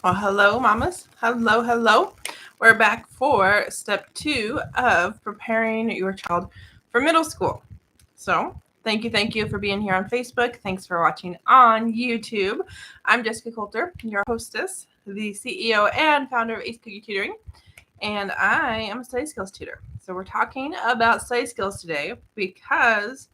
Well, hello, mamas. Hello, hello. We're back for step 2 of preparing your child for middle school. So, thank you for being here on Facebook. Thanks for watching on YouTube. I'm Jessyka Coulter, your hostess, the CEO and founder of Ace Cookie Tutoring, and I am a study skills tutor. So, we're talking about study skills today because,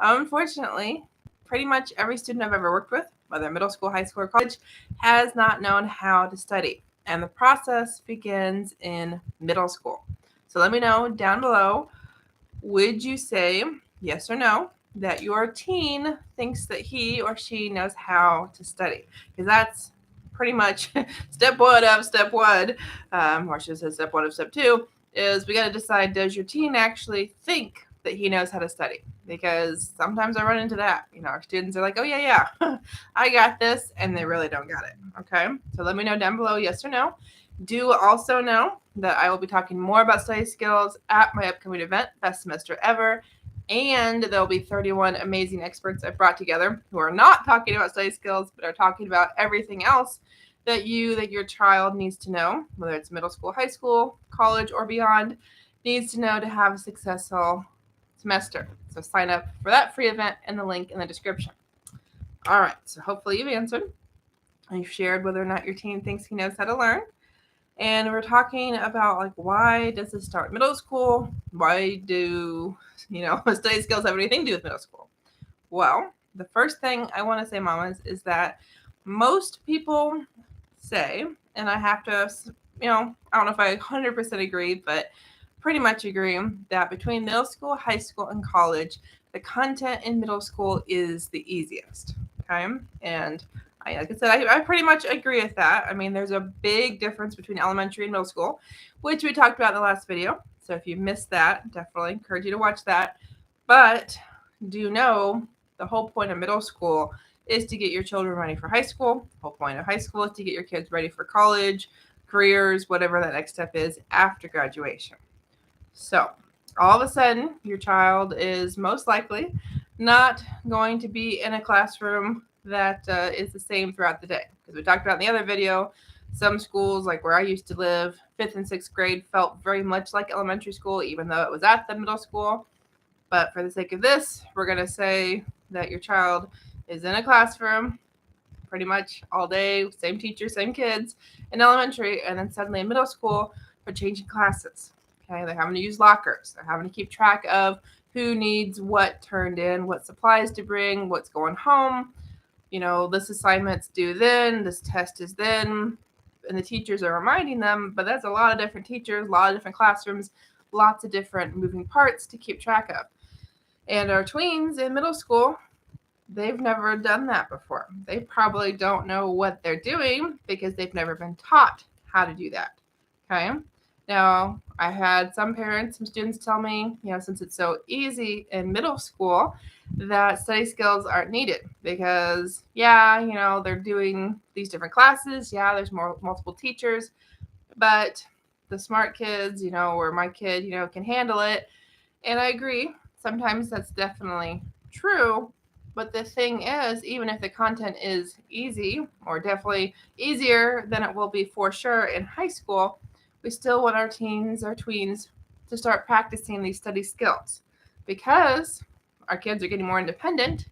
unfortunately, pretty much every student I've ever worked with, whether middle school, high school, or college, has not known how to study. And the process begins in middle school. So let me know down below, would you say yes or no that your teen thinks that he or she knows how to study? Because that's pretty much step one of step one, or I should say step one of step two, is we got to decide, does your teen actually think that he knows how to study? Because sometimes I run into that. Our students are like, oh, yeah, I got this, and they really don't got it. Okay, so let me know down below, yes or no. Do also know that I will be talking more about study skills at my upcoming event, Best Semester Ever. And there'll be 31 amazing experts I've brought together who are not talking about study skills, but are talking about everything else that your child needs to know, whether it's middle school, high school, college, or beyond, needs to know to have a successful semester. So sign up for that free event in the link in the description. All right, so hopefully you've answered. You've shared whether or not your teen thinks he knows how to learn. And we're talking about, like, why does this start middle school? Why do study skills have anything to do with middle school? Well, the first thing I want to say, mamas, is that most people say, and I have to, I don't know if I 100% agree, but pretty much agree, that between middle school, high school, and college, the content in middle school is the easiest. Okay, and like I said, I pretty much agree with that. I mean, there's a big difference between elementary and middle school, which we talked about in the last video. So if you missed that, definitely encourage you to watch that. But do know the whole point of middle school is to get your children ready for high school. The whole point of high school is to get your kids ready for college, careers, whatever that next step is after graduation. So all of a sudden, your child is most likely not going to be in a classroom that is the same throughout the day. Because we talked about in the other video, some schools, like where I used to live, 5th and 6th grade felt very much like elementary school, even though it was at the middle school. But for the sake of this, we're going to say that your child is in a classroom pretty much all day, same teacher, same kids in elementary, and then suddenly in middle school, we're changing classes. Okay, they're having to use lockers. They're having to keep track of who needs what turned in, what supplies to bring, what's going home. This assignment's due then, this test is then, and the teachers are reminding them, but that's a lot of different teachers, a lot of different classrooms, lots of different moving parts to keep track of. And our tweens in middle school, they've never done that before. They probably don't know what they're doing because they've never been taught how to do that. Okay. Now, I had some parents, some students tell me, since it's so easy in middle school, that study skills aren't needed because, they're doing these different classes. Yeah, there's multiple teachers, but the smart kids, or my kid, can handle it. And I agree. Sometimes that's definitely true. But the thing is, even if the content is easy, or definitely easier than it will be for sure in high school, we still want our teens, our tweens, to start practicing these study skills. Because our kids are getting more independent,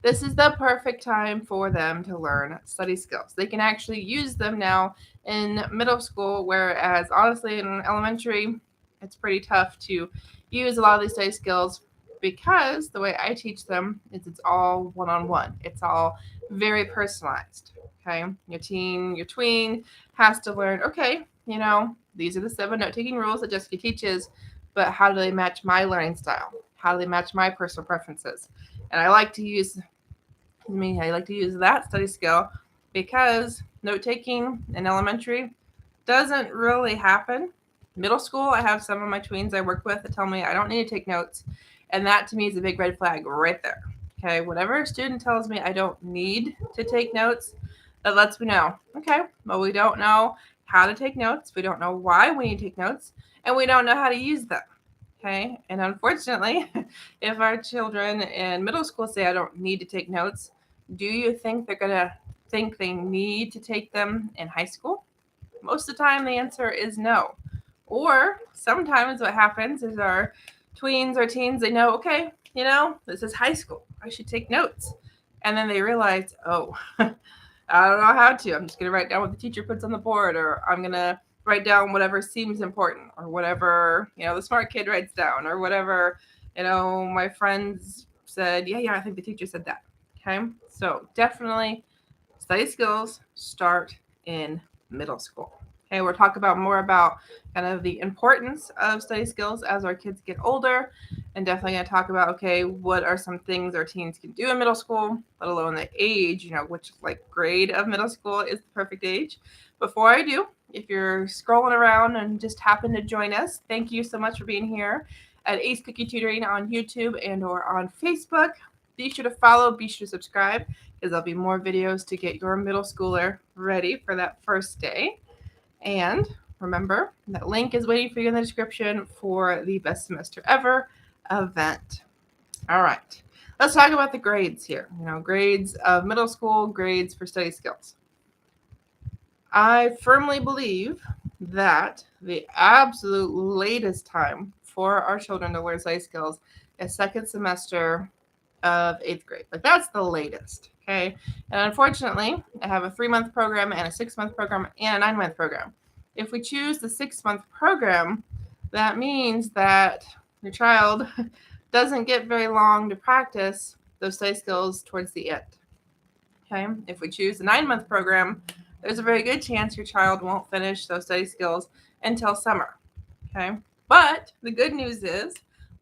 this is the perfect time for them to learn study skills. They can actually use them now in middle school, whereas honestly in elementary, it's pretty tough to use a lot of these study skills because the way I teach them is it's all one-on-one. It's all very personalized. Okay, your teen, your tween has to learn, okay, these are the 7 note-taking rules that Jessyka teaches, but how do they match my learning style? How do they match my personal preferences? And I like to use that study skill because note-taking in elementary doesn't really happen. Middle school, I have some of my tweens I work with that tell me I don't need to take notes. And that to me is a big red flag right there. Okay, whenever a student tells me I don't need to take notes, that lets me know, okay, well, we don't know how to take notes. We don't know why we need to take notes. And we don't know how to use them. Okay, and unfortunately, if our children in middle school say I don't need to take notes, do you think they're going to think they need to take them in high school? Most of the time, the answer is no. Or sometimes what happens is our tweens or teens, they know, okay, this is high school. I should take notes. And then they realize, oh, I don't know how to. I'm just going to write down what the teacher puts on the board, or I'm going to write down whatever seems important, or whatever, the smart kid writes down, or whatever, my friends said, yeah, I think the teacher said that. Okay. So definitely study skills start in middle school. Okay, we'll talk more about kind of the importance of study skills as our kids get older, and definitely going to talk about, okay, what are some things our teens can do in middle school, let alone the age, which grade of middle school is the perfect age. Before I do, if you're scrolling around and just happen to join us, thank you so much for being here at Ace Cookie Tutoring on YouTube and or on Facebook. Be sure to follow, be sure to subscribe, because there'll be more videos to get your middle schooler ready for that first day. And remember, that link is waiting for you in the description for the Best Semester Ever event. All right, let's talk about the grades here. Grades of middle school, grades for study skills. I firmly believe that the absolute latest time for our children to learn study skills is second semester of 8th grade. That's the latest. Okay. And unfortunately, I have a 3-month program and a 6-month program and a 9-month program. If we choose the 6-month program, that means that your child doesn't get very long to practice those study skills towards the end. Okay. If we choose the 9-month program, there's a very good chance your child won't finish those study skills until summer. Okay. But the good news is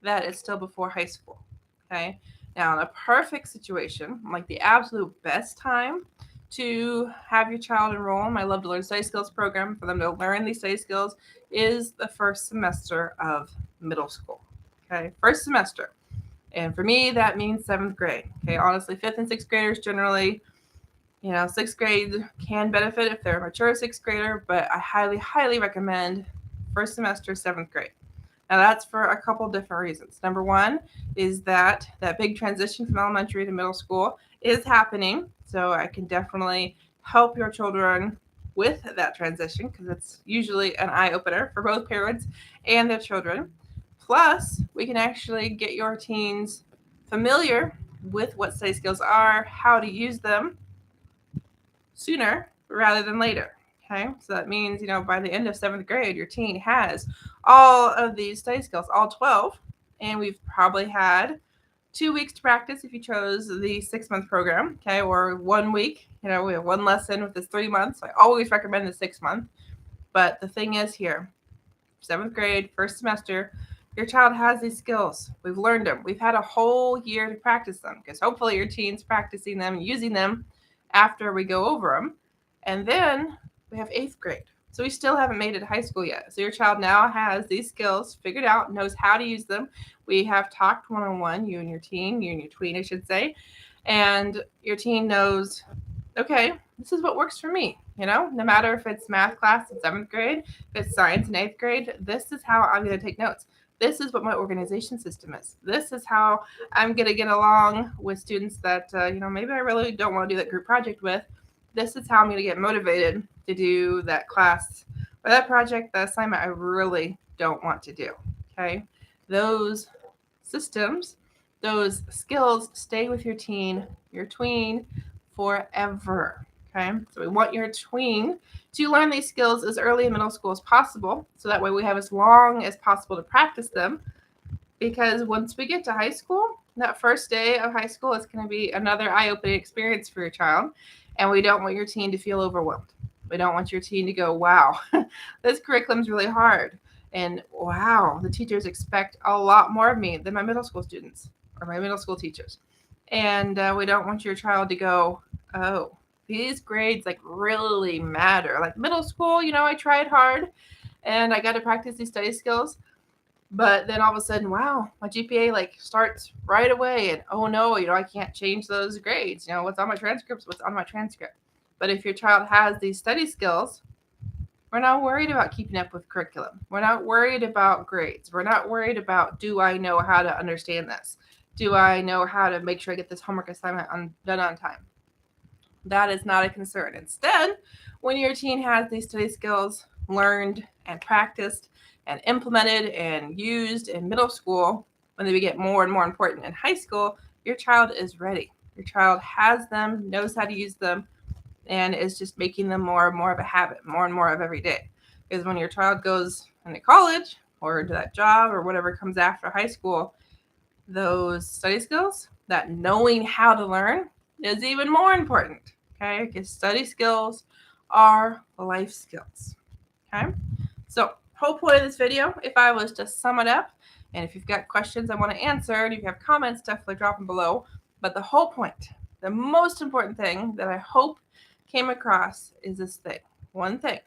that it's still before high school. Okay. Now, in a perfect situation, the absolute best time to have your child enroll in my Love to Learn Study Skills program for them to learn these study skills is the first semester of middle school. Okay, first semester. And for me, that means 7th grade. Okay, honestly, 5th and 6th graders generally, 6th grade can benefit if they're a mature 6th grader, but I highly, highly recommend first semester, 7th grade. Now, that's for a couple different reasons. Number one is that big transition from elementary to middle school is happening. So I can definitely help your children with that transition, because it's usually an eye-opener for both parents and their children. Plus, we can actually get your teens familiar with what study skills are, how to use them sooner rather than later. Okay, so that means, by the end of 7th grade, your teen has all of these study skills, all 12, and we've probably had 2 weeks to practice if you chose the 6-month program, okay, or 1 week. We have one lesson with this 3 months. I always recommend the 6-month. But the thing is here, 7th grade, first semester, your child has these skills. We've learned them. We've had a whole year to practice them, because hopefully your teen's practicing them, using them after we go over them. And then we have 8th grade. So we still haven't made it to high school yet. So your child now has these skills figured out, knows how to use them. We have talked one-on-one, you and your tween, I should say. And your teen knows, okay, this is what works for me. No matter if it's math class in 7th grade, if it's science in 8th grade, this is how I'm going to take notes. This is what my organization system is. This is how I'm going to get along with students that, maybe I really don't want to do that group project with. This is how I'm going to get motivated to do that class or that project, that assignment I really don't want to do. Okay. Those systems, those skills stay with your teen, your tween forever. Okay. So we want your tween to learn these skills as early in middle school as possible. So that way we have as long as possible to practice them. Because once we get to high school, that first day of high school is going to be another eye-opening experience for your child. And we don't want your teen to feel overwhelmed. We don't want your teen to go, wow, this curriculum's really hard. And wow, the teachers expect a lot more of me than my middle school students or my middle school teachers. And we don't want your child to go, oh, these grades really matter. Middle school, I tried hard and I got to practice these study skills. But then all of a sudden, wow, my GPA starts right away. And oh no, I can't change those grades. What's on my transcripts, what's on my transcript. But if your child has these study skills, we're not worried about keeping up with curriculum. We're not worried about grades. We're not worried about, do I know how to understand this? Do I know how to make sure I get this homework assignment done on time? that is not a concern. Instead, when your teen has these study skills learned and practiced and implemented and used in middle school, when they get more and more important in high school, your child is ready. Your child has them, knows how to use them, and is just making them more and more of a habit, more and more of every day. Because when your child goes into college or into that job or whatever comes after high school, those study skills, that knowing how to learn, is even more important. Okay, because study skills are life skills. Okay, so whole point of this video, if I was to sum it up, and if you've got questions I want to answer, and if you have comments, definitely drop them below. But the whole point, the most important thing that I hope came across is this thing, one thing,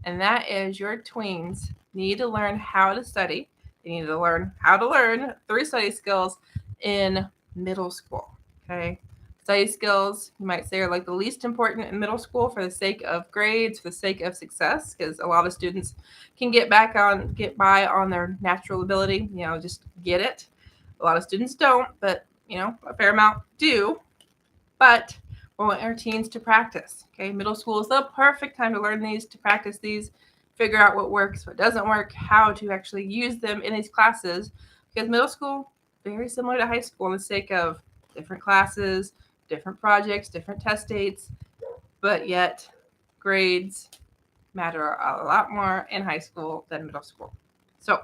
and that is your tweens need to learn how to study. They need to learn how to learn 3 study skills in middle school. Okay, study skills, you might say, are like the least important in middle school for the sake of grades, for the sake of success, because a lot of students can get by on their natural ability, just get it. A lot of students don't, but a fair amount do. But we want our teens to practice. Okay, middle school is the perfect time to learn these, to practice these, figure out what works, what doesn't work, how to actually use them in these classes. Because middle school, very similar to high school in the sake of different classes, different projects, different test dates, but yet grades matter a lot more in high school than middle school. So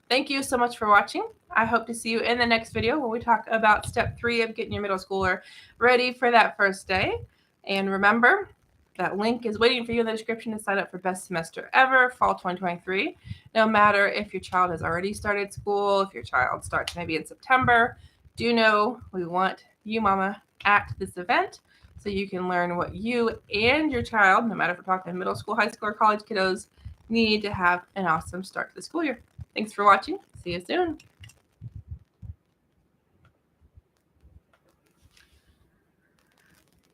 thank you so much for watching. I hope to see you in the next video when we talk about step 3 of getting your middle schooler ready for that first day. And remember, that link is waiting for you in the description to sign up for Best Semester Ever, Fall 2023. No matter if your child has already started school, if your child starts maybe in September, do know we want you, mama, at this event so you can learn what you and your child, no matter if we're talking middle school, high school, or college kiddos, need to have an awesome start to the school year. Thanks for watching. See you soon.